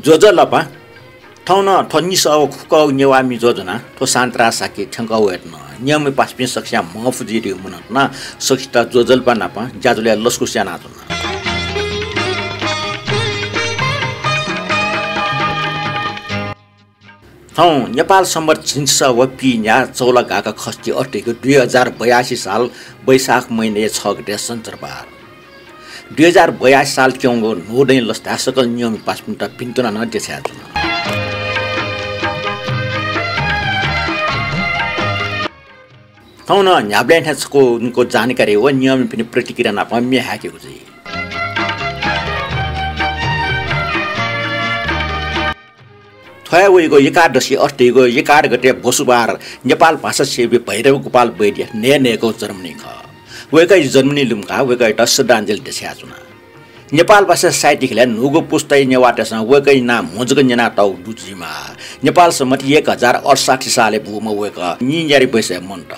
जोजलपा ठाउन ठनिस खुकाउ नेवामी जोजना ठो सान्त्रा साकी ठंकाउ एट्न नियम पास्पिन सक्स्या महफुजिरी मुनना सखिता जोजलपा नापा जाजुले लस्कु स्याना जुना हौ नेपाल सम्बर छिन्स वपी न्या चौला गाका खस्ती अटेको 2082 साल वैशाख महिने 6 गते सञ्चरबार 2082 साल क्योंगो नोडै लस्ता सकल नियम पास्पिनटा पिन्तुना न देछ्या जुना हौ न न्याब्ल्यान हेसको उनको जानकारी व नियम पनि प्रतिक्रिया नापा मे हाकेको चाहिँ थयावेको एकादशी अष्टको 11 गते बसुबार नेपाल भाषा सेवी भैरव गोपाल वैद्य नेको जर्मनी ख वेकै जर्मनी लुम्का वेकै श्रद्धाञ्जली देस्या चुना नेपाल भाषा साहित्यिकले नुगो पुस्तै नेवाटेसँग वेकै नाम मोजग जना टाउ दुजिमा नेपाल सम्मति 1068 साले भूमा वेक निन्यारी पैसा मन्ट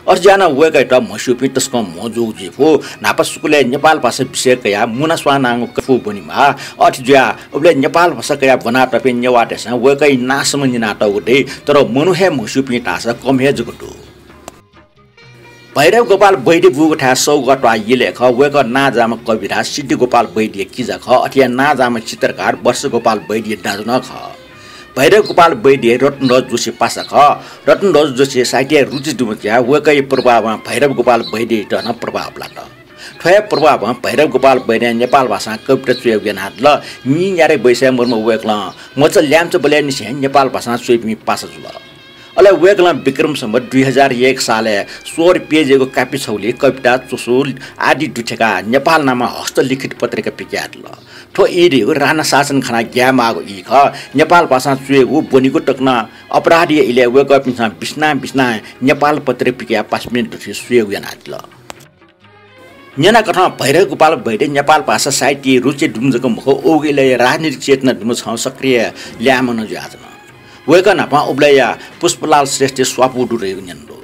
अर्जाना वेकै त मसुपि तस्को मोजु जिफो नापसुकुले नेपाल भाषा विषय कया मुनास्वानाङको कफु बनिमा अठज्या उले नेपाल भाषा कया बना टपे नेवाटेसँग वेकै नासम निनाटा उडे तर मनुहे मसुपि टासा कमहे जुगटु भैरव गोपाल वैद्य बुगठा सौगटवा यलेख वेक नाजाम कविता सिद्धि गोपाल वैद्य किजा ख अथिया नाजाम चित्रकार वर्ष गोपाल वैद्य दाजुन ख भैरव गोपाल वैद्य रत्नराज जोशी पासा ख रत्नराज जोशी साहित्य रुचि दुमत्या वेकै प्रभावमा भैरव गोपाल वैद्य टन प्रभाव लाट ठय प्रभावमा भैरव गोपाल वैद्य नेपाल भाषा कविता चुयगन हातल नियारे बैसा मर्म वेकला मच ल्याम्च बले निसे नेपाल भाषा चुयमी पासा जुल अले वेगला विक्रम सम्वत 2001 साले 16 पेजको कापी छौली कविता चुसुल आदि दुठेका नेपाल नाममा हस्तलिखित पत्रिका पिक्याट ल ठो इडिको राणा शासन खाना ग्यामागो इख नेपाल भाषा चुएको बनिको टक्न अपराधी इले वेक पिसा बिस्ना नेपाल पत्रिका पिक्या 5 मिनेट दुठे सुयोग यानाट ल न्याना कथा भैरव गोपाल वैद्य नेपाल भाषा साहित्य रुचि दुमजको मुख ओगेले राजनीतिक चेतना दुम छ सक्रिय ल्यामन ज्याजन वेका नापा उब्लया पुष्पलाल श्रेष्ठ स्वापु डुरे न्यन्दो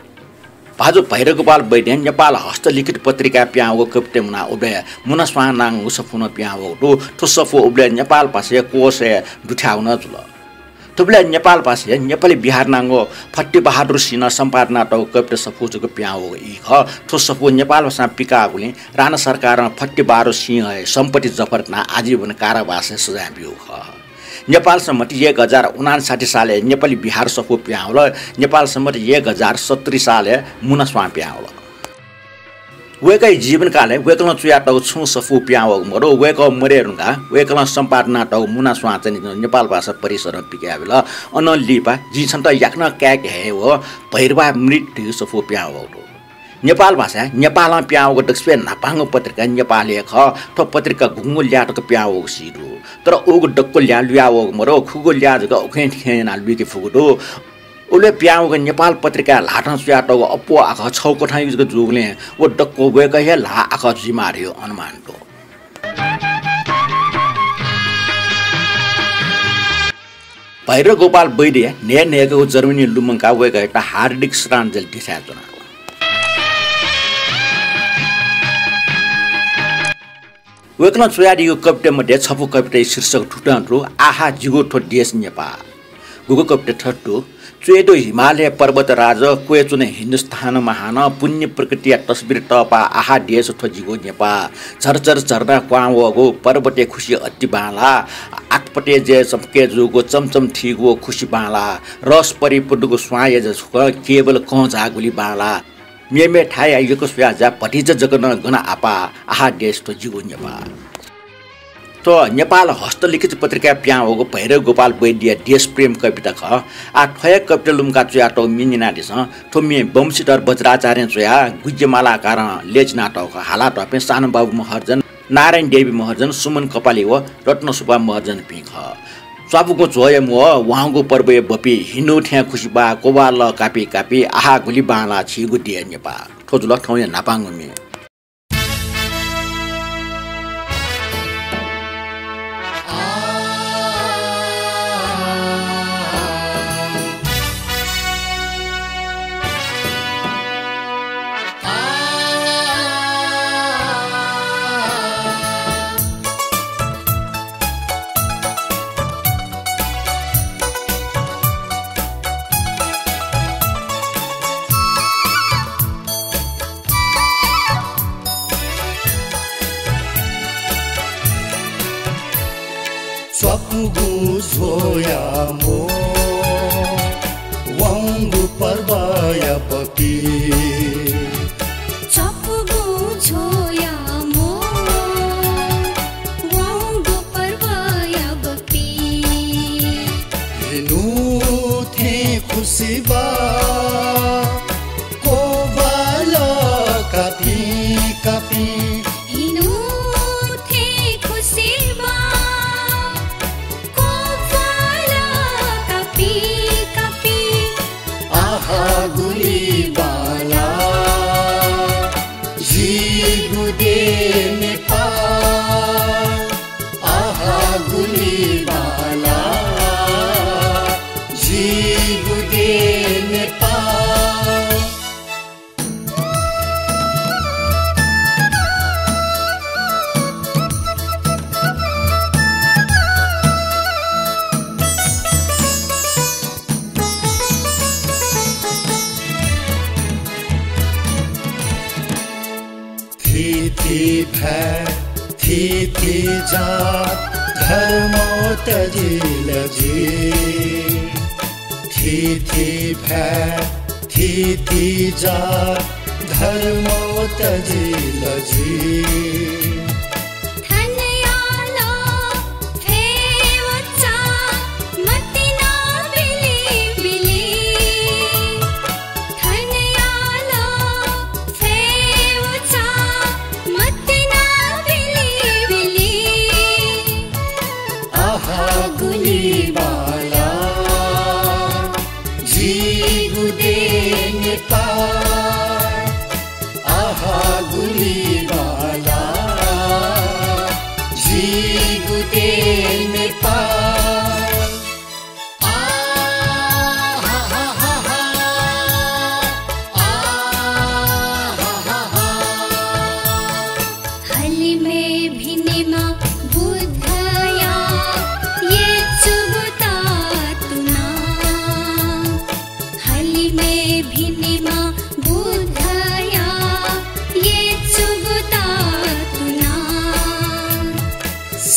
भाजो भैरव गोपाल वैद्य नेपाल हस्तलिखित पत्रिका प्याओ कविता मुना उब्लया मुनास्वानाङ उसफुन प्याओ तो सफो उब्लया नेपाल भाषा कोश दुठाउन जुल तुब्लया नेपाल भाषा नेपाली बिहार नाङ्गो फट्टी बहादुर सिन्हा सम्पादना टौ कविता सफुजको प्याओ इख तो सफो नेपाल भाषा पिकागुले राणा सरकारमा फट्टी बहादुर सिंह सम्पत्ति जफरना आजीवन कारावास सजाय बिउ ख नेपाल सम्मति 1059 साले नेपाली बिहार सफो प्याउल नेपाल सम्मति 1070 साले मुनास्वा प्याउल वेकै जीवनकाले वेकल चुयाटौ छु सफो प्याउ मरो वेक मरेरुगा वेकल सम्पादना टौ मुनास्वा चाहिँ नेपाल भाषा परिसर पिक्याबेल अनलिपा जी छन् त याक्न क्याक हे हो भैरवा मृत्यु सफो प्याउ नेपाल भाषा नेपालमा प्याउको दक्स्वे नापाङ पत्रिका नेपाली ख तो पत्रिका घुङ्गो ल्याटको प्याउ सिरु तर ओग डक्को ल्या ल्याओ मरो खुगो ल्या जग ओखे खेना लुके फुगो उले प्याउको नेपाल पत्रिका लाटन सुयाटो अपो आख छौ कोठाइ जग जुगले ओ डक्को वेक हे ला आख जिमार्यो अनुमान तो भैरव गोपाल वैद्य नेको जर्मनी लुमङका वेक एउटा हार्दिक श्रद्धाञ्जली दिशा जना वेकल चुयाडीको कविता मध्ये छपु कविता शीर्षक ठुटान्ट्रो आहा जिगो ठो देश नेपाल गुगो कविता ठट्टो चुएदो हिमालय पर्वत राज कोएचुने हिन्दुस्तान महान पुण्य प्रकृति तस्बिर टपा आहा देश ठो जिगो नेपाल झरझर झरना क्वावगो पर्वते खुशी अति बाला आठपटे जे चम्के जुगो चमचम ठिगो खुशी बाला रस परिपुडको स्वाय जसको केवल कजागुली बाला मेमे ठाई आइएको स्याजा भटिज जगन गना आपा आहा देश तो जिगो नेपाल तो नेपाल हस्तलिखित पत्रिका प्याओको भैरव गोपाल वैद्य देश प्रेम कविता ख आ ठय कविता लुमका चुयाटो मिनिना दिस थोमे बमसिटर वज्राचार्य चुया गुज्यमाला कारण लेज नाटक हाला टपे सानो बाबु महर्जन नारायण देवी महर्जन सुमन कपाली व रत्न सुब्बा महर्जन पिख स्वाबुको जोय मो वहाँको पर्व बपी हिन्दू ठ्या खुसीबा कोबाल कापी आहा गुली बाला छिगु दिए Nepal ठोजुल ठौया नापाङमे Swapugu zoyamo Wangu parvaya papi Swapugu zoyamo Wangu parvaya papi Inu the khusiba Kovala kapi kapi थी जात धर्म तजिल जी थी जात धर्म तजिल जी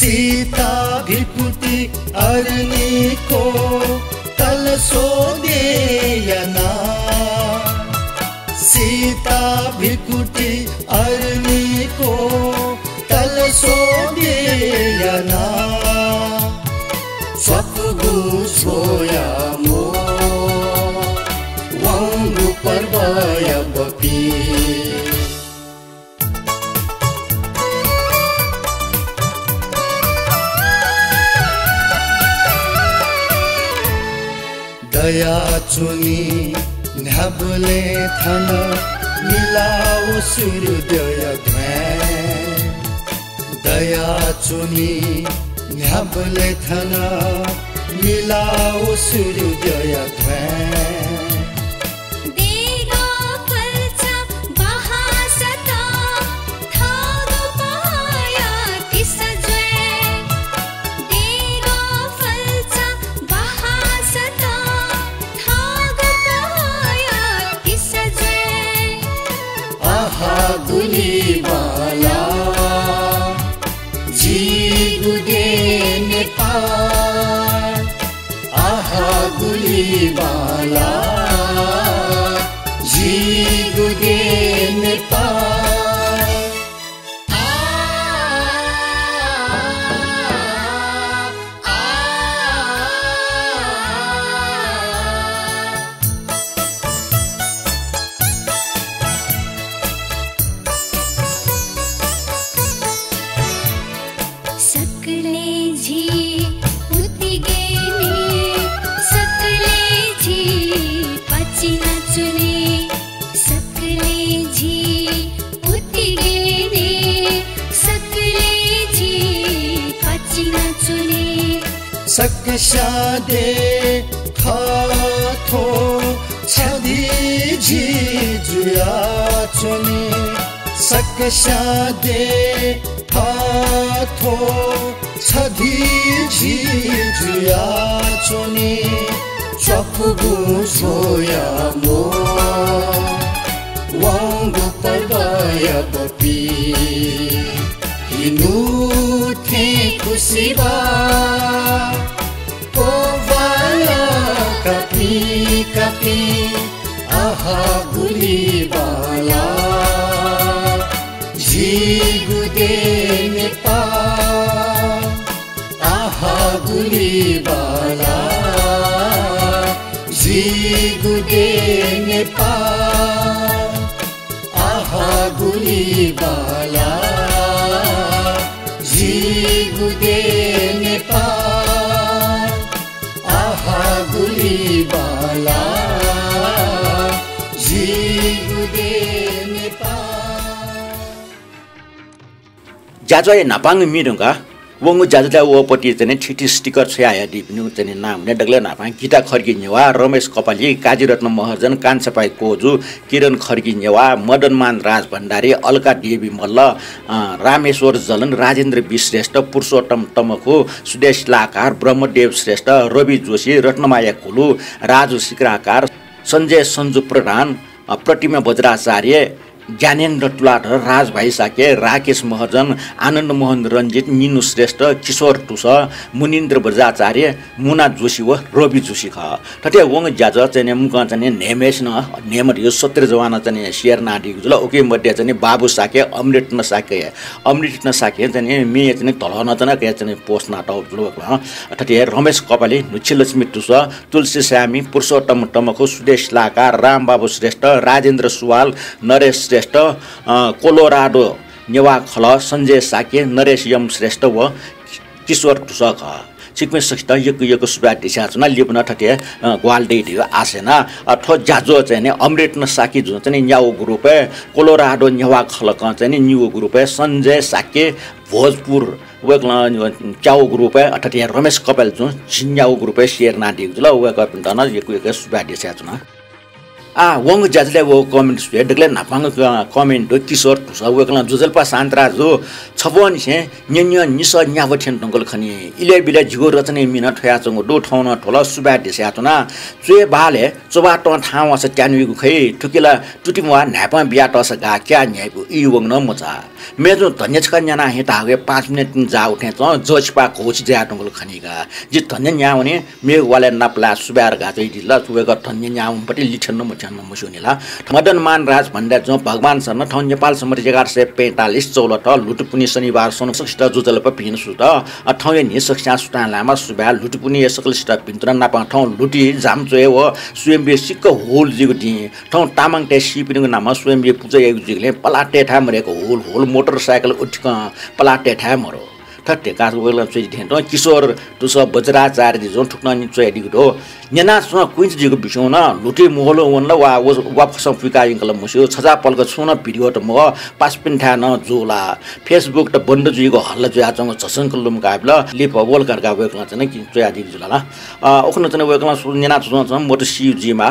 सीता भिपुति अरनी को तल सो देयना सीता भिपुति अरनी को तल सो देयना स्वपुगु सोयामो वांगु परवाय बपी दया चुनी न्याबले थन मिलाओ सूर्योदय ध्वैन दया चुनी न्याबले थन मिलाओ सूर्योदय ध्वैन गुलीबाला जी गुदे नेपाल आहा गुलीबाला जी गुदे नेपाल सकशादे खाथो छदी जी जुया चुनी सकशादे खाथो छदी जी जुया चुनी चपुगु सोया मो वांगु परवाया बपी हिनु उठे खुसीबा पोवाला कपी कपी आहा गुलीबाला जिगुदे नेपाल आहा गुलीबाला जिगुदे नेपाल आहा गुलीबाला जिगुदे नेपाल आहा गुलीबाला जिगुदे नेपाल जाजय नापाङ मिरुङका वंगु जाजला वपटी चाहिँ ठिठी स्टिकर छ्याया दिनु चाहिँ नाम ने डगले नापाङ गीता खर्की नेवा रमेश कपाली काजीरत्न महर्जन कान्छपाई कोजु किरण खर्की नेवा मदनमान राज भण्डारी अलका देवी मल्ल रामेश्वर जलन राजेन्द्र बी श्रेष्ठ पुरुषोत्तम तमखु सुदेश लाकार ब्रह्मदेव श्रेष्ठ रवि जोशी रत्नमाया कुलु राजु सिक्राकार सञ्जय सञ्जु प्रधान प्रतिमा बज्राचार्य ज्ञानेन्द्र तुलाधर राजभाइ साके राकेश महर्जन आनन्द मोहन रञ्जित निनु श्रेष्ठ किशोर टुस मुनिन्द्र बज्राचार्य मुना जोशी व रवि जोशी ख ठटे वङ ज्याज चाहिँ मुख चाहिँ नेमेस न नेमर यो 17 जवाना चाहिँ शेयर नाडी जुल ओके मध्ये चाहिँ बाबु साके अमृत न साके चाहिँ मे चाहिँ तलन चाहिँ के चाहिँ पोस्ट नाटक जुल ठटे रमेश कपाली नुचिलक्ष्मी टुस तुलसी श्यामी पुरुषोत्तम तमखु सुदेश लाकार रामबाबु श्रेष्ठ राजेन्द्र सुवाल नरेश श्रेष्ठ कोलोराडो नेवा खल सञ्जय साके नरेश यम श्रेष्ठ व किशोर टुसक सिक्मे सक्त यक सुबा दिशा चुना लिपन ठटे ग्वालडे दियो आसेना ठो जाजो चाहिँ अमृत न साकी जुन चाहिँ न्याउ ग्रुप कोलोराडो नेवा खल चाहिँ न्यू ग्रुप सञ्जय साके भोजपुर वेकला च्याउ ग्रुप ठटे रमेश कपाल जुन छिन्याउ ग्रुप शेरना दियो जुल वेक पिन्टन यक सुबा दिशा चुना वंग जाजले वो कमेन्ट सुए डगले नापाङ कमेन्ट किशोर टुसा वेकला जुजलपा सान्तरा जो छबन छे न्य निस न्यावठेन टंगल खनि इले बिले जिगो रचने मिनट थया चंग दो ठौन ठोला सुबा देस्या तना चुए बाले चोबा ट ठाव स ट्यानुगु खै ठुकिला टुटिमवा नापा बिया टस गा क्या न्यायको इ वंग न मचा मेजो धन्यछका न्याना हेटा हगे 5 मिनेट जा उठे त जोचपा कोच ज्या टंगल खनिगा जि धन्य न्याउने मेग वाले नपला सुबार गाचै दिला चुवेको धन्य न्याउ पटि लिछन मुसुनिला मदनमान राज भण्डारी जो भगवान सर्न ठाउँ नेपाल समृद्धि 1145 चौलट लुटपुनी शनिबार सोनसष्ट जुजलप पिन सुत ठाउँ नि सक्सा सुटा लामा सुबा लुटपुनी सकलष्ट पिन्तरा नापा ठाउँ लुटी जामचोए व स्वयंबे सिक्क होल जिगु दि ठाउँ तामाङ टे सिपिनको नाम स्वयंबे पूजा एक जिगले पलाटे ठा मरेको होल मोटरसाइकल उठक पलाटे ठा मरो ठट्टे कास वेला चाहिँ थेन्ट किशोर टुस बज्राचार्य जो ठुक्न नि चाहिँ दिगो नेना स कुइन्स जिगो बिसौ न लुटे मोहलो वनला वा फसं फिका इंकल मुस्यो छजा पल्क सुन भिडियो त म पासपिन ठा न जोला फेसबुक त बन्द जिगो हल्ला जया चंग छसंक लुम गाबला लिप बोल करगा वेकला चाहिँ कि चाहिँ आदि जुला ओखन चाहिँ वेकला नेना चाहिँ मोट शिवजीमा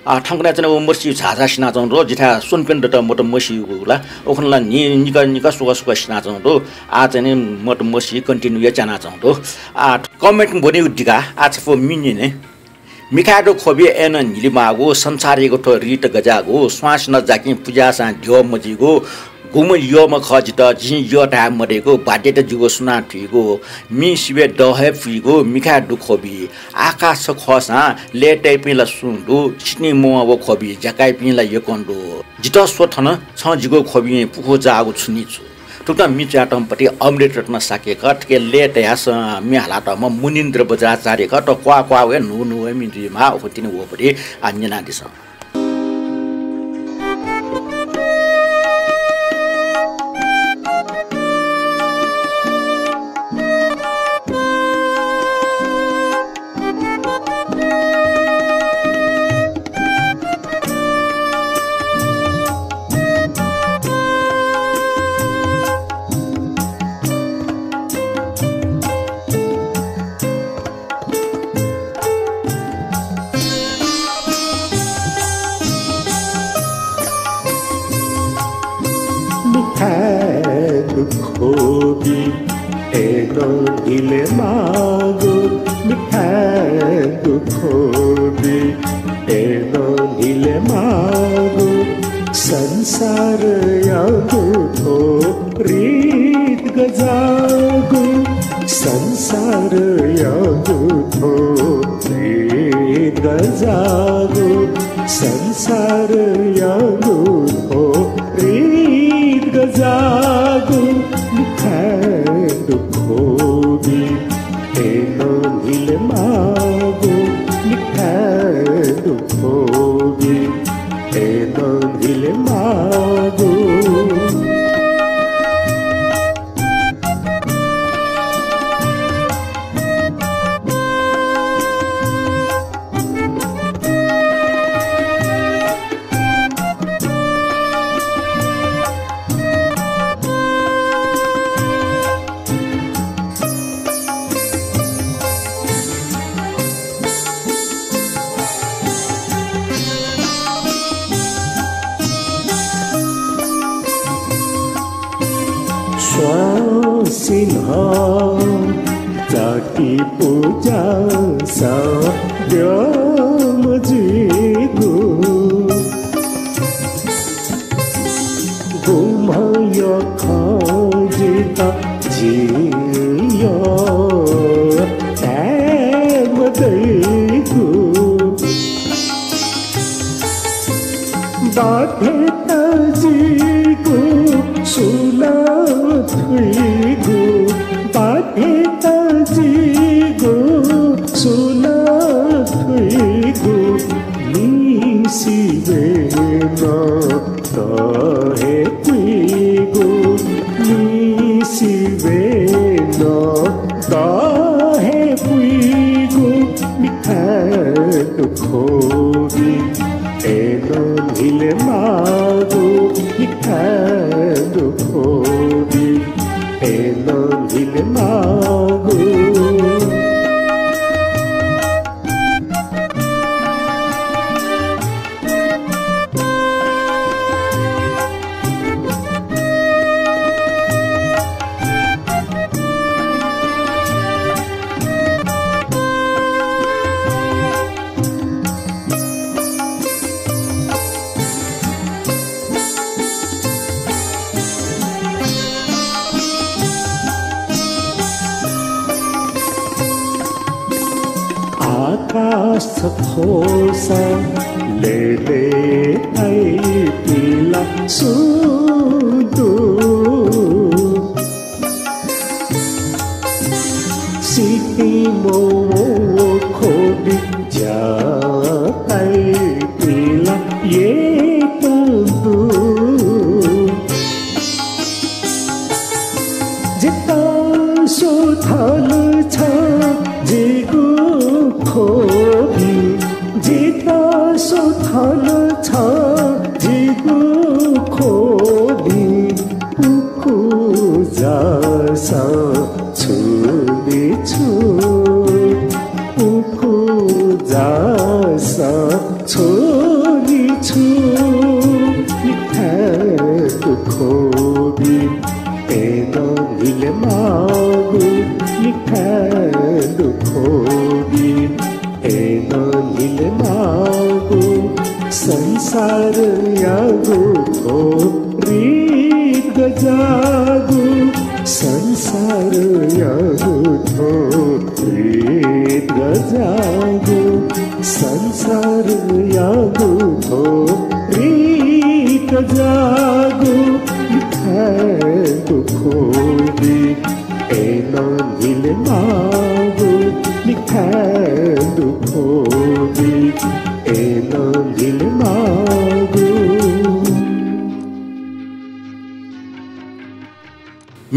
ठाङना चाहिँ मर्सी झाझा सिना चाहिँ रो जिथा सुनपेन त मोट मसी गुला ओखनला निका सुगा सिना चाहिँ रो आ चाहिँ मोट मसी कन्टिन्यू या चाना चाहिँ रो कमेन्ट बने दिगा आज फो मिनि ने मिखाडो खोबे एन निलिमागो संसारीको ठो रिट गजागो श्वास न जाकी पूजा सा ढ्यो मजिगो गुम यो म खजित जि यो टा मरेको बाडेट जुगो सुना ठिगो मि सिबे दहे फिगो मिखा दुखोबी आकाश खसा लेटै पिला सुन्दु सिनी मोवा खोबी जकाइ पिला यकोन्डो जित सोथन छ जिगो खोबी पुखो जागो छुनी छु टुटा मिचाटम पटी अमृत रत्न साके कट के लेट यास मिहाला त म मुनिन्द्र बज्राचार्य कट क्वा वे नु मिन्द्री मा ओतिने वो पटी अन्यना दिस खोबी एनो दिले मागो मिठाई खोबी एनो दिले मागो संसार यादो थो रीत गजागो यागु थो प्रीत गजागु संसार यागु थो प्रीत गजागु मिठाई खोबी एनो नील मागु मिठाई खोबी एनो नील मागु सिंह जाति पूजा सा व्योम जीगु घुमय खाजिता जियो एम दैगु बाधे तजीगु सुना थुइगु बाधे तजीगु सुना थुइगु निसिबे न तहे थुइगु निसिबे न तहे थुइगु मिठाई खोबी एनो नीले मागु मिठाई खोबी एनो नीले मागु आकाश खोसा ले ले आई पीला सुदू सीटी मो खोबी जा आई पीला ये तंदू जिता सुथल छ जिगु खोबी जिता सुथल छ जिगु खोबी उखु जासा छुबी छु उखु जासा छोरी छु मिठाई खोबी एनो नीले मागु मिठाई खोबी एनो नीले मागु संसार यागु थो प्रीत गजागु संसार यागु थो प्रीत गजागु संसार यागु थो प्रीत गजागु मिठाई खोबी एनो नीले मागु मिठाई खोबी एनो नीले मागु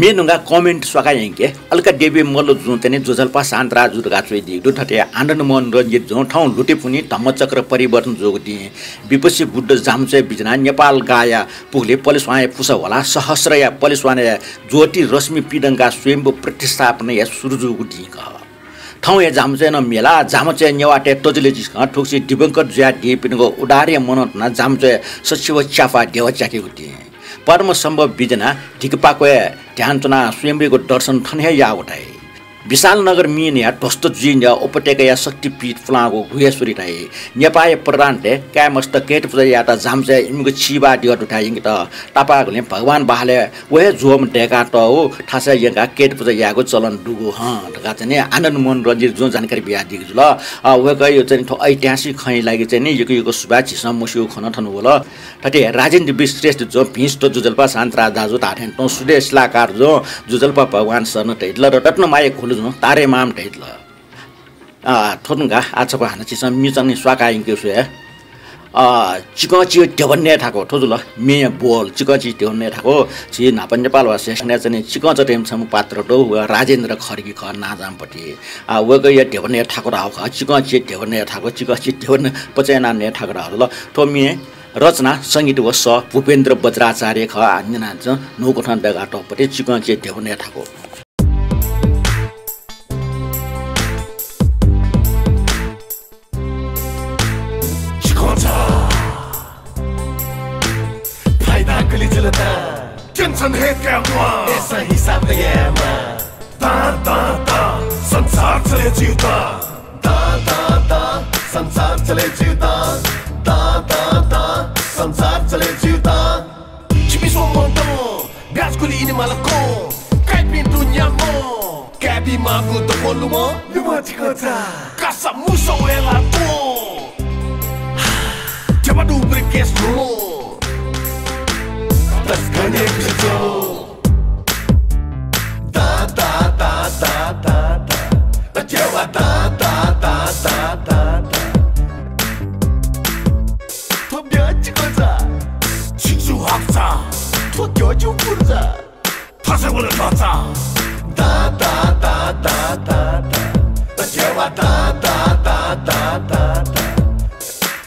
मेनुगा कमेन्ट सकाइके अलका देवी मल्लो जुतेने जोजल्पा शान्तरा जुर्गा चोइदि दुठटे आनन्द मोहन रञ्जित जो ठाउँ लुटे पुनि धम्मचक्र परिवर्तन जोगदि विपसी बुद्ध जामचे बिजना नेपाल गाया पुगले पलिसवाए पुस होला सहस्रया पलिसवाने ज्योति रश्मि पिडङ्गा स्वयम्भू प्रतिष्ठापना या सुरुजुगु दिक ठाउँ या जामचे न मेला जामचे नेवाटे तजले जिस ठोक्सी दिवंकर ज्या दिपिनको उडारे मनोतना जामचे सचिव चाफा देव चाकेको दिए परम सम्भव बिजना ढिकपाको ध्यान चुना स्वयम्भूको दर्शन ठन्हे या उठाए विशालनगर मिन या ध्वस्त जुइन या उपत्यका या शक्तिपीठ फुलाको गुहेश्वरी टाइ नेपाय प्रधानले काय मस्त केट पूजा या त जामसे इमको छिबा दियो उठाइ त टापागले भगवान बाहले वहे जोम डेका त हो थासा यगा केट पूजा याको चलन दुगो ढका चाहिँ आनन्द मोहन रञ्जित जो जानकारी बिया दिएको ल वको यो चाहिँ ऐतिहासिक खै लागि चाहिँ नि यो सुबाची समस्या खन थनु होला तते राजेन्द्र विश्रेष्ठ जो भिष्ट जुजल्पा शान्तरा दाजु ताठेन त सुदेशलाकार जो जुजल्पा भगवान सर्न तैतल र रत्न माये खोलु तारे माम तैतल थोनुगा आछको हाना चिसम मिचनी स्वाकाइङ के सुए चिकची देवन्ने थाको थोजुल मे बोल चिकची देवन्ने थाको छि नापन नेपाल भाषा सने चाहिँ चिकच टेम छम पात्र दो राजेन्द्र खर्की ख नाजामपटी वगै या देवन्ने थाको राव ख चिकची देवन्ने थाको चिकची देवन्ने पचैना ने थाको राव ल तो मे रचना संगीत वस भूपेन्द्र बज्राचार्य ख आन्जना ज नौगठन दगा टपटी चिकची देवन्ने थाको टेंशन है क्या हुआ ऐसा हिसाब नहीं है संसार चले जीवता संसार चले जीवता संसार चले जीवता चिमी सोमोंतो ब्याज कुली ini malako kai pintu nyamo kabi magu to kolumo lumati kota kasa muso ela to coba du brikes no Таскание ключо Да Тела да Побьете глаза Чиксу хапса Твоё фурза Пасеволы тоца Да Тела да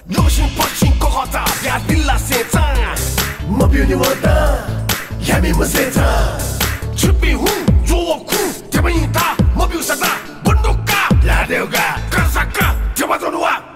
Ношин почин кохота Я била сеца Мобилни вода, я мимо сета. Чупи ху, жуоку, тебанита, мобил сада, бундука, ладеуга, казака, тебадонуа.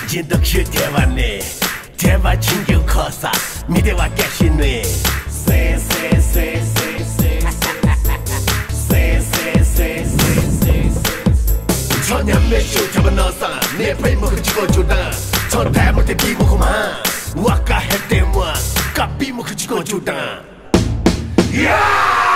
진덕시 대화네 대화 진교 커사 미대와 깨시네 전염매쇼 잡아넣었어 내 발목을 찍어주다 전 대물대 비모고만 와까 했대모아 까비목을 찍어주다 야!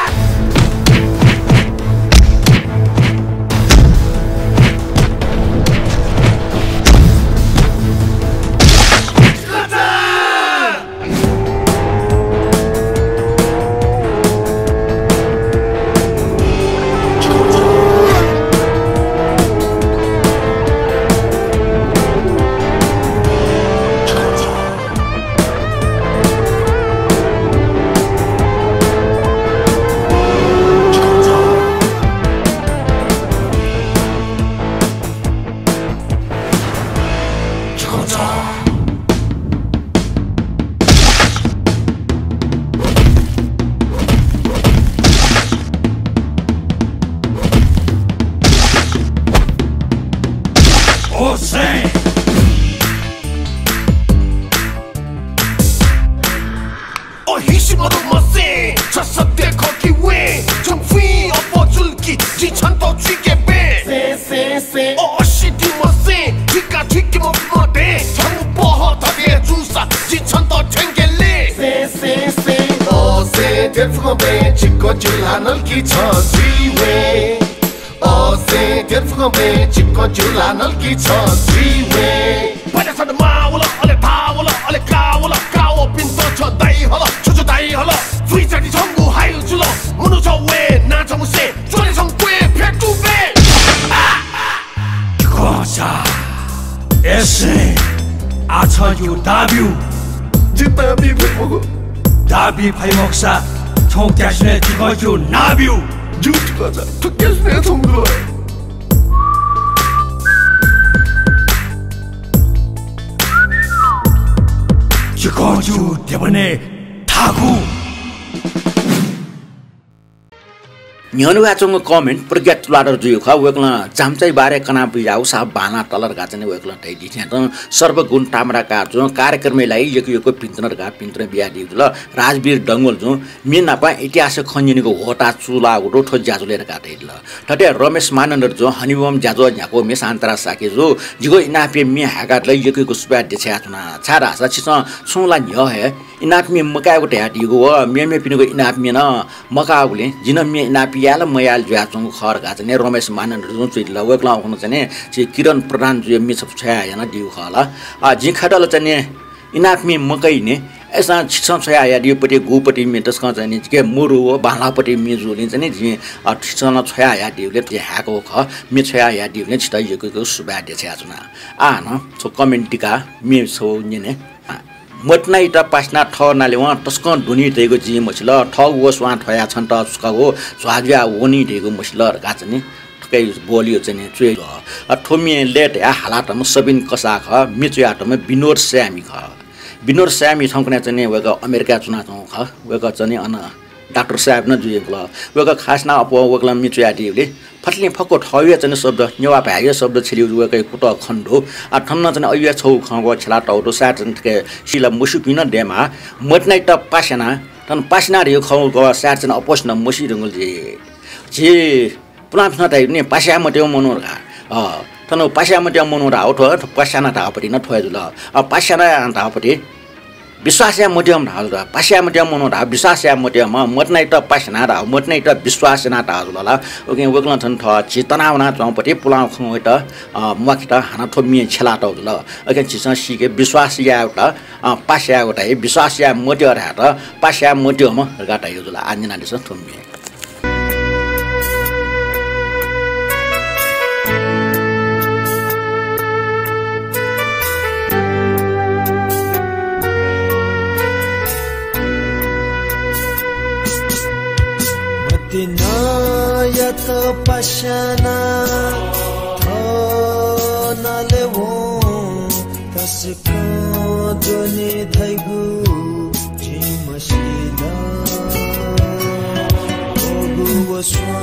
다비 파이목사 총대신에 디거주 나뷰 झूठ कथा तो किसने तुमको चिको झूठ ये बने ठाकू न्यानुवाचोंग कमेन्ट प्रज्ञा तुलाडर जुयो ख वेक्ला चामचाइ बारे कना बिजाउ सा बाना टलर गाचने वेक्ला दैदि छ सर्वगुण तामरा का जो कार्यक्रमलाई यको पिन्तनर गा पिन्तन बिया दिउ ल राजवीर डंगोल जो मिनापा इतिहास खञ्जिनीको होटा चुला रोठो ज्याजुलेर गादै ल ठटे रमेश मानन्दर जो हनिबम ज्याजो न्याको मेसान्तरा साके जो जिगो इनापे मि हागातलाई यको सुबा देछ्या छना छारा सा छिस सुला न्य हे इनापमे मकाको ट्याटिगो मेमे पिनको इनापमे न मकाउले जिन मे इनापी याल मयाल ज्याचों खर गाचने रमेश मानन्दर जो चाहिँ लवकला हुन चाहिँ छि किरण प्रधान जो मिछ छया याना दिउ खला जि खडल चाहिँ इनापमे मकै ने एसा छिसम छया या दिउपटी गुपटी मेटस क चाहिँ के मुरु बालापटी मेजुले चाहिँ जि छिसन छया या दिउले जे हाको ख मे छया या दिउले छिटैको सुबा देछ्या छना आ न सो कमेन्ट टिका मे सो निने मटनाइ त पासना ठ नाले वा तस्क दुनी देको जी मछल ठ वस वा ठया छन् त उसको स्वाज्या वनी देको मछल गाचने ठकै बोलियो चाहिँ चुए ठोमी लेट या हालातमा सबिन कसा ख मिचयाटमा बिनोर स्यामी ख बिनोर स्यामी ठौकने चाहिँ वेक अमेरिका चुना ख वेक चाहिँ अन डाक्टर साहब न जुएला वेक खासना अप वेकला मिचयाटीले फट्ने फको ठयो चाहिँ शब्द नेवा भाग्य शब्द छिलिउ वेकै कुट खण्डो आ ठन्न चाहिँ अय छौ खगो छला टौटो साट के सिला मुसुकिन डेमा मटनाइ त पासना तन पासना रे खौ गवा साट चाहिँ अपोस्न मसी रंगल जे पुनाफन त ने पास्या मट्यो मनोरा तन पास्या मट्यो मनोरा हो ठो पासना तापरि न ठयो जुल पासना तापरि विश्वासया मध्यम ढालरा पास्या मध्यम मनोरा विश्वासया मध्यम मटनाइ त पासना रा मटनाइ त विश्वासना ढालला ओके वगला छन थ चेतनावना चौपटी पुलाउ खौ त मकित हाना थोमी छला त ल ओके चिस सिके विश्वासया एउटा पास्या एउटा विश्वासया मध्य रा त पास्या मध्यम गाटा यो जुल आन्जना this थोमी Dinayat pasana thanale wo tasika doni thaigu jimashida ogu waswa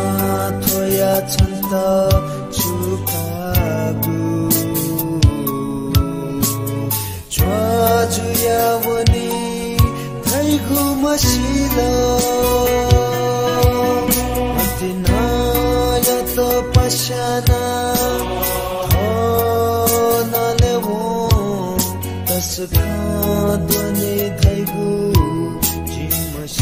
thoya chanta chukagu chwajuya wani thaigu mashida Dinayat pasana thanale wo tasika doni thaigu jimashida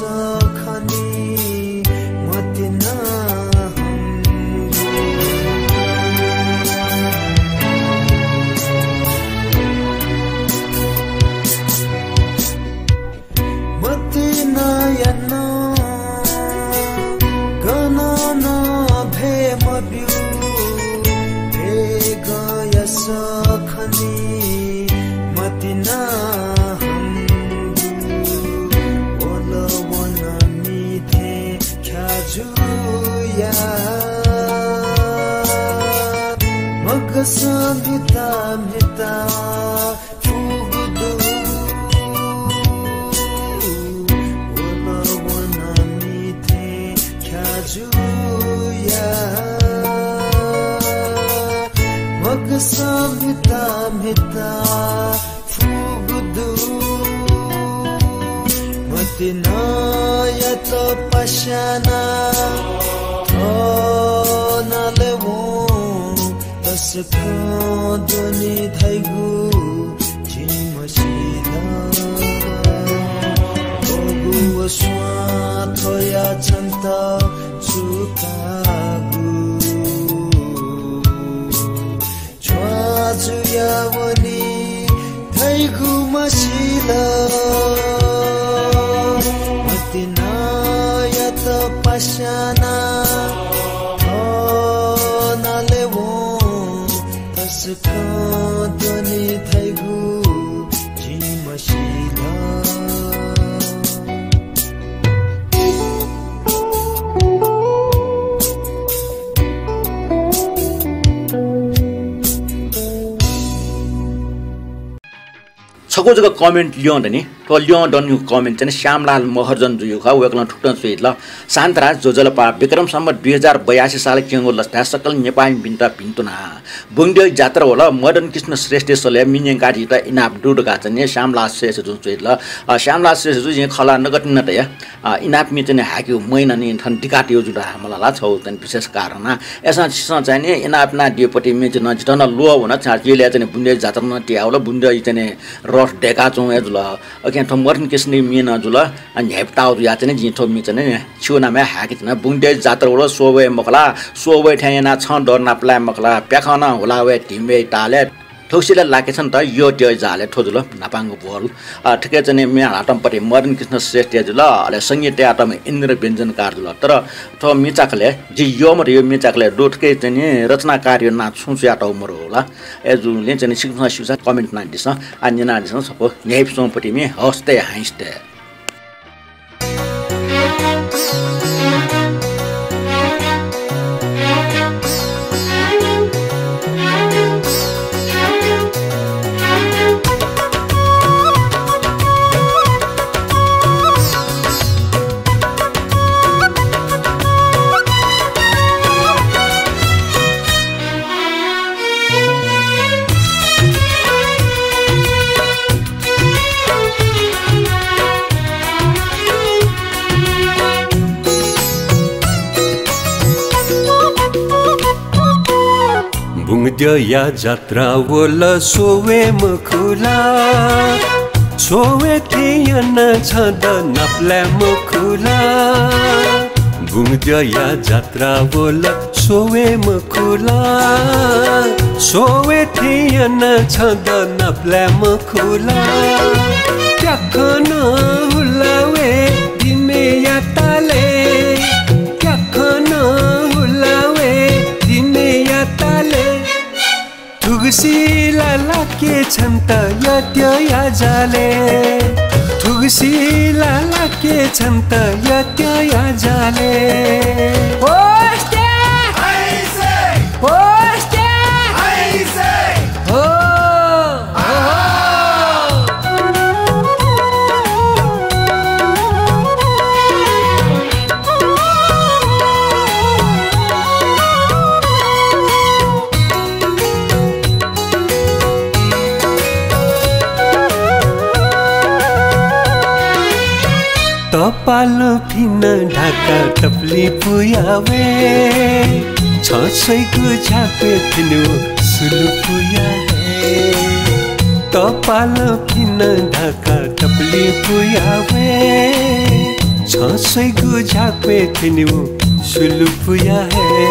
सखनी मतिना मतिना यनो गना भे मब्यू भे गय सखनी मतिना Magkasabita mita fugudu Wala wana mite kajuya Magkasabita mita fugudu Matina yato pasyana Thona lewo Sakadani thaigu jimashila Ogu aswa thoya chanta chutagu Chwazu yawani thaigu mashila Matina yata pashana Sakadani thaigu jimashila छको जग्गा comment ल्याउँदा नि तो ल्याउँदनु comment चाहिँ श्यामलाल महर्जन जुयु ख वेकला ठुक्न suite ल शान्तराज जोजलपा विक्रम सम्वत 2082 साल केंगो लस्ता सकल नेपाली बिन्ता पिन्तुना बुङदेल जात्रा होला मदन कृष्ण श्रेष्ठ सले मिन्यङ काटी त इनाप दुडगा चाहिँ श्यामलाल श्रेष्ठ जुन सुइट ल श्यामलाल श्रेष्ठ जु यहाँ खला नगत न त या इनाप मि चाहिँ हाक्यो महिना नि थन टिकाटियो जुडा हमला छौ तन विशेष कारण एसा चाहिँ नि इनाप ना दिएपटी मि चाहिँ नजिटन लो हुन चार्जीले चाहिँ बुङदेल जात्रा न ट्याउला बुङदेल चाहिँ रस डेका चौ एजुल अके थम मर्न किसने मिन जुल अनि हेप्टाउ या चाहिँ जिथो मि चाहिँ छुनामे हाके चाहिँ बुङदेल जात्रा होला सोवे मखला सोवे ठ्याना छ डरना प्ला मखला प्याखना होला वे टिमे टाले ठोसिला लाकेछन् त यो त्यो जाले ठोजुल नापाङको बोल ठिकै चाहिँ मे हाटमपट्टि मदन कृष्ण श्रेष्ठ जुल अले संगीत आटम इन्द्र व्यञ्जन कार्जुल तर थो मिचाकले जि यो मर यो मिचाकले डोटके चाहिँ रचना कार्य ना छुछु आटौ मर होला एजुले चाहिँ सिक्न सिक्छ कमेन्ट ना दिस अनि ना दिस सपो नेप सोमपट्टि मे हस्ते हाइस्ते बुङदेया जात्रा वोला सोवे मखुला सोवे थियन छद नप्ले मखुला बुङदेया जात्रा वोला सोवे मखुला सोवे थियन छद नप्ले मखुला क्याखन हुलावे दिमे या ताले क्याखन हुलावे दिमे या ताले थुगसिला लाके छन्त यत्य या जाले थुगसिला लाके छन्त यत्य या जाले होस्टे हाइसे होस्टे हाइसे हो पालो फिन ढाका टप्ली पुयावे छसैको छापे फिनु सुलु पुयावे त पालो फिन ढाका टप्ली पुयावे छसैको झापे थिन्यु सुलुपुया हे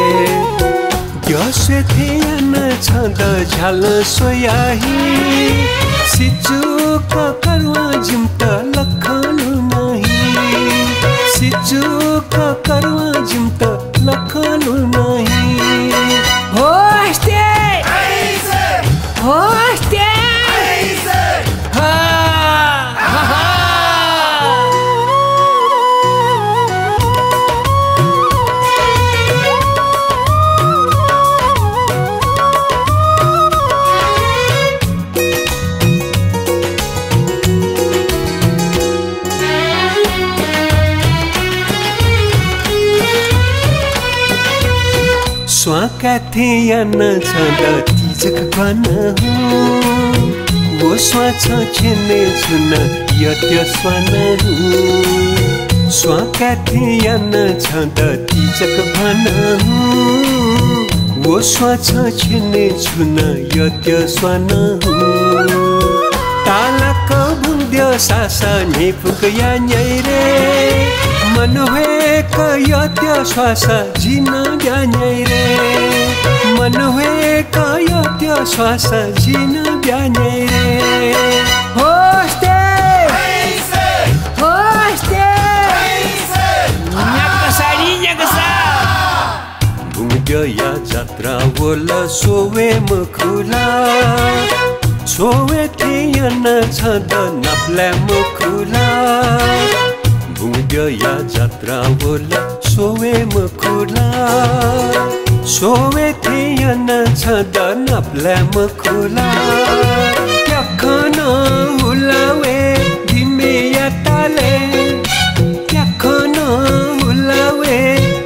ग्यासे थिएन छँद झ्याल सोयाही सिचुक करवा जिम्त लखनु नहीं सिचुक करवा जिम्त लखनु नहीं होस्टे होस्टे स्वाका थिएन छँद तिजक भन वो स्वा छ छेने छुन यत्य स्वान स्वाका थिएन छँद तिजक भन वो स्वा छ छेने छुन यत्य स्वान तालक बुन्द्यो सासा नेपुक या न्याइरे मनोहेक यत्य श्वास जिन ब्यान्याइरे मनोहेक यत्य श्वास जिन ब्यान्याइरे होस्टे होस्टे न्याकसा बुङ्ग्या जात्रा बोल सोवे मुखुला सोवे थिएन छँद नप्ला मुखुला बुङ्ग्या जात्रा बोला सोवे मुखुला सोवे थिएन छँद नप्ला मुखुला क्याखन हुलावे तिमे याताले क्याखन हुलावे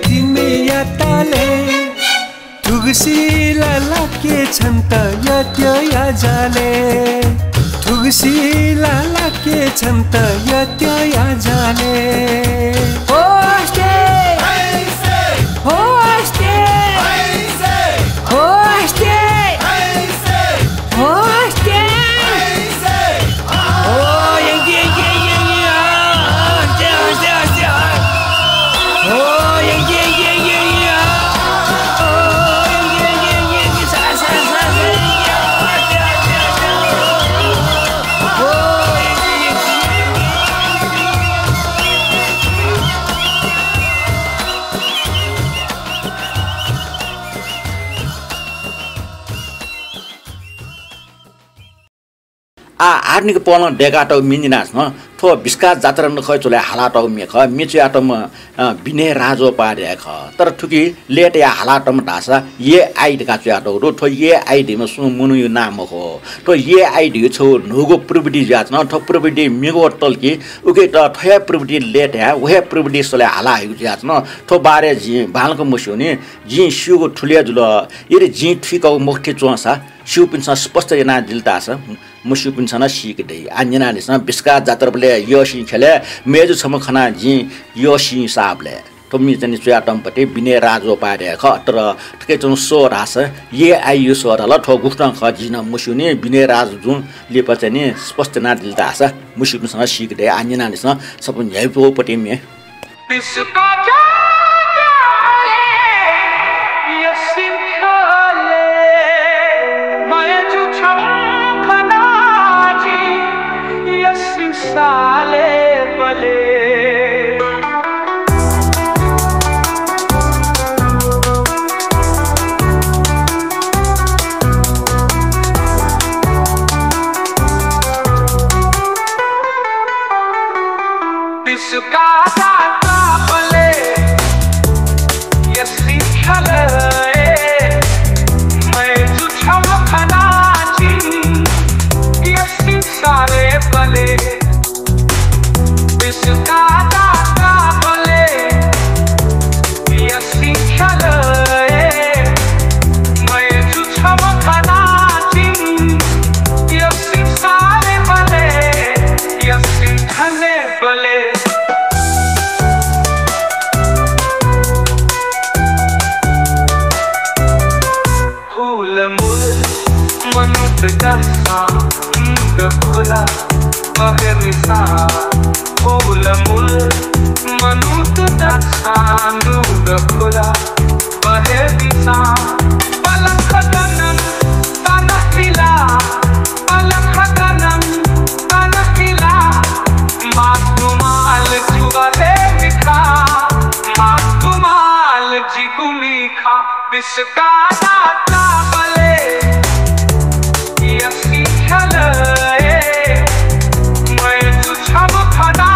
तिमे याताले थुगसिला लाके छन्त यत्य याजाले थुगसिला लाके छन्त यत्य याजाले होस्टे होस्टे होस्टे होस्टे ओ यंगे होस्टे होस्टे होस्टे ओ यंगे आर्निक पलन डेगाटो मिनिनास न थो बिस्का जात्रा न खय चले हालाटो मेख मिचे आटम बिने राजो पारे ख तर थुकी लेट या हालाटम ढासा ये आइड का च्याटो रो थो ये आइड म सु मुनु यो नाम हो तो ये आइड छौ नोगो प्रविधि जात न थो प्रविधि मेगो तलकी उके त थया प्रविधि लेट या वहे प्रविधि सले हाला हिउ जात न थो बारे जि भालको मस्योनी जि सुगो ठुलिया जुल यरे जि ठिकौ मुखि चोसा शिव पिन्छ स्पष्ट yana दिलता छ मुसु पिन्छ न सिक दे अन्यना निस बिस्का जात्रले योशी खेले मेजु छम खना जि योशी साबले तो मी जनि चयाटम पटे बिने राजो पारे ख तर ठके चन सो रास ये आयु सो रल ठो गुष्टन ख जिन मुसुने बिने राज जुन लेप चाहिँ स्पष्ट ना दिलता छ मुसु पिन्छ सिक दे अन्यना निस सब न्यायपो पटे मे बिस्का Mahir nisa, mul मनुत दक्षानु दखुला बहे दिशा पलक गनम तनखिला पलक गनम तनखिला मातुमाल जुगले मिखा मातुमाल जिगुमिखा बिस्का दाता बले यसी खले मैं तुझम खना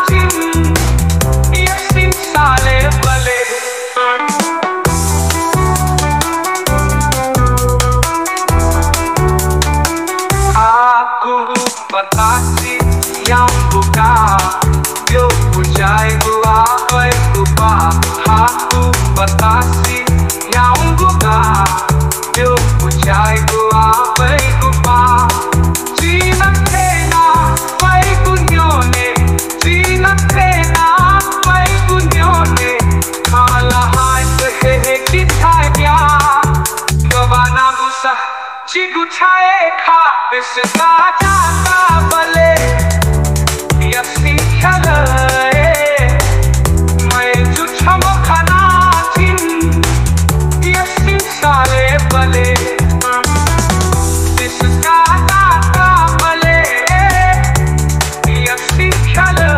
जिन यसी साले बले aku batasi yang buka yo pujai gua oi kupa aku batasi yang buka yo pujai gua oi kupa jina tena pai kunyone jina tena pai kunyone kala hai he kitaya gavana gusa chigu chae kha bisna jata bale yasi khala main ju chham khana chin yasi sale bale bisna jata bale yasi khala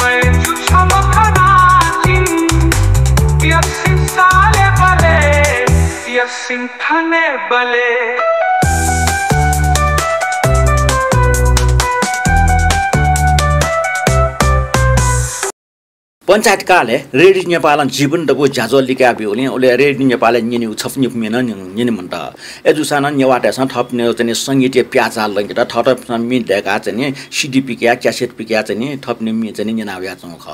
main ju chham khana chin yasi sale bale yasi khane bale panchayat काले radio Nepal जीवन दबो जाजो लिका बिउले ओले radio Nepal निनि उछफनि मेन निनि मन्त एजुसान नेवाटे स थप्ने चाहिँ संगीतीय प्याचा लंगित थप मि देका चाहिँ सीडीपी क्या क्यासेट पिक्या चाहिँ थप्ने मि चाहिँ निनाव्या चौ ख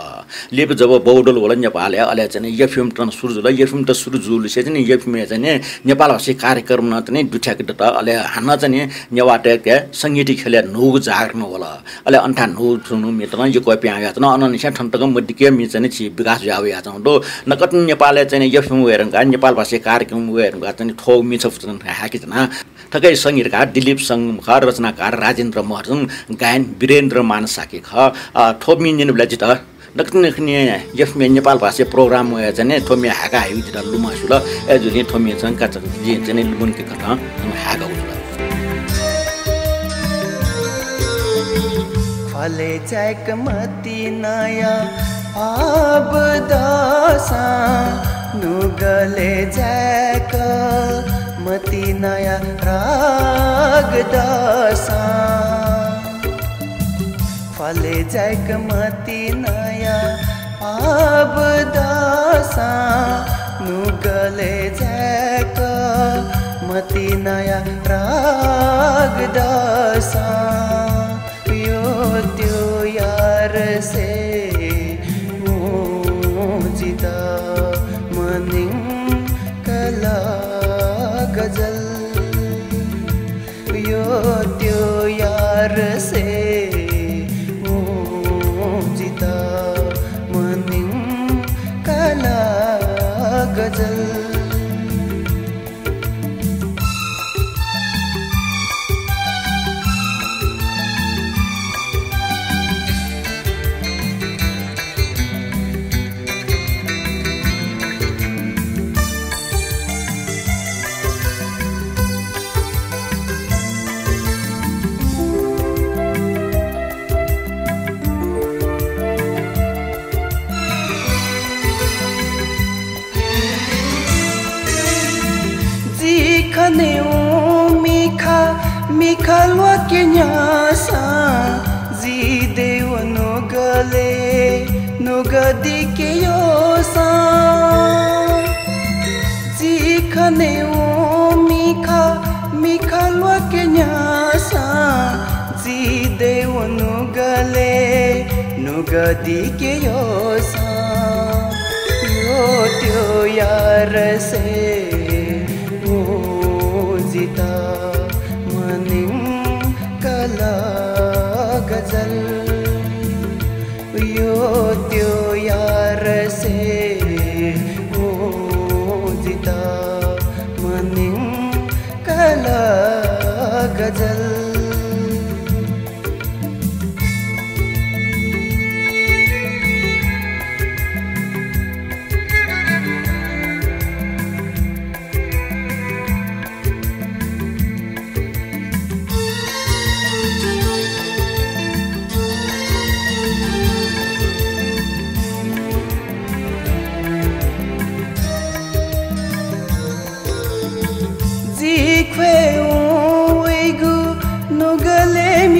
लेप जब बौडल होला नेपाल अले चाहिँ एफएम टन सुरजुल एफएम त सुरजुल चाहिँ एफएम चाहिँ नेपाल भाषी कार्यक्रम न चाहिँ दुठ्याक त अले हान चाहिँ नेवाटे के संगीती खेले नोग जाग्नु होला अले अन्ठा नो सुनु मित्र यो कपि आया त अननिसा ठन्तक मदिके चाहिँ छि विकास जावे या छौं दो नकत नेपालले चाहिँ एफएम वेरंगा नेपाल भाषी कार्यक्रम वेरंगा चाहिँ ठौ मिछ हाकि जना ठकै संगीतकार दिलीप संगमखर रचनाकार राजेन्द्र महर्जन गायन वीरेन्द्र मानसाकी ख ठोमी निनबला जित नकत नखने एफएम नेपाल भाषी प्रोग्राम वे चाहिँ ठोमी हाका हाइ जित लुमासुल एजुनि ठोमी चाहिँ का चाहिँ लुबुन के कथा हाका उजुल फले चैक मती नया अब दासा नुगले जैक मती नया राग दासा फले जैक मती नया अब दासा नुगले जैक मती नया राग दासा यो त्यो यार से मनिङ कला गजल यो त्यो यार से जिता मनिङ कला गजल मिखा लुके न्यासा जी देव नुगले नुगदी के योसा जी खने मिखा लुके न्यासा जी देव नुगले नुगदी के योसा यो त्यो यार से जिता मनिङ कला गजल यो त्यो यार से जिता मनिङ कला गजल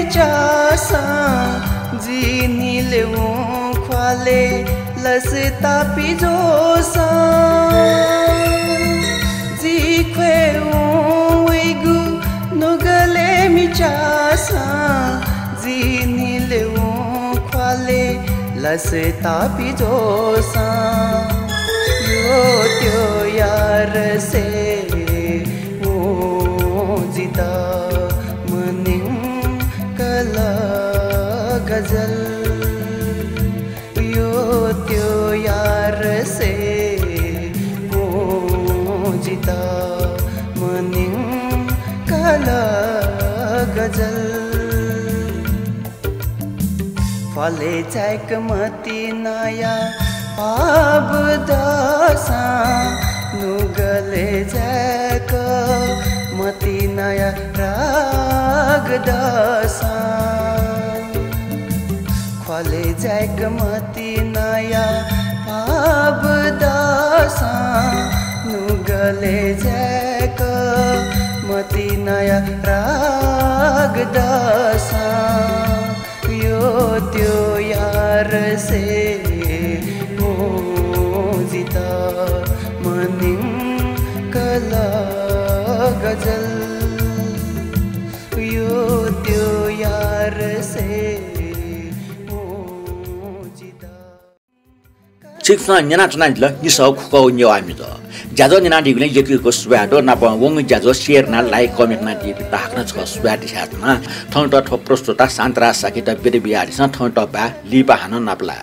मिचासा जिनीले ख्वाले लसता पिजोसा जिख्वे वैगु नुगले मिचासा जिनीले ख्वाले लसता पिजोसा यो त्यो यार से जिता मनिङ कला गजल यो त्यो यार से जिता मनिङ कला गजल फले चैक मती नया पाब दासा नुगले जैक मती नया राग दासा ख्वाले जैक मती नया पाब दासा नुगले जैक मती नया राग दासा यो त्यो यार से जिता मनिङ कला गजल यो त्यो यार से Cikna nyana tana la nisau ko nyawami do. Jazo nyana di glen yeki ko swado na pa wong jazo share na like comment na di tak na ko swadi hat na thon to prosto ta santra sakita bere biari sa thon to ba liba hanan na pla.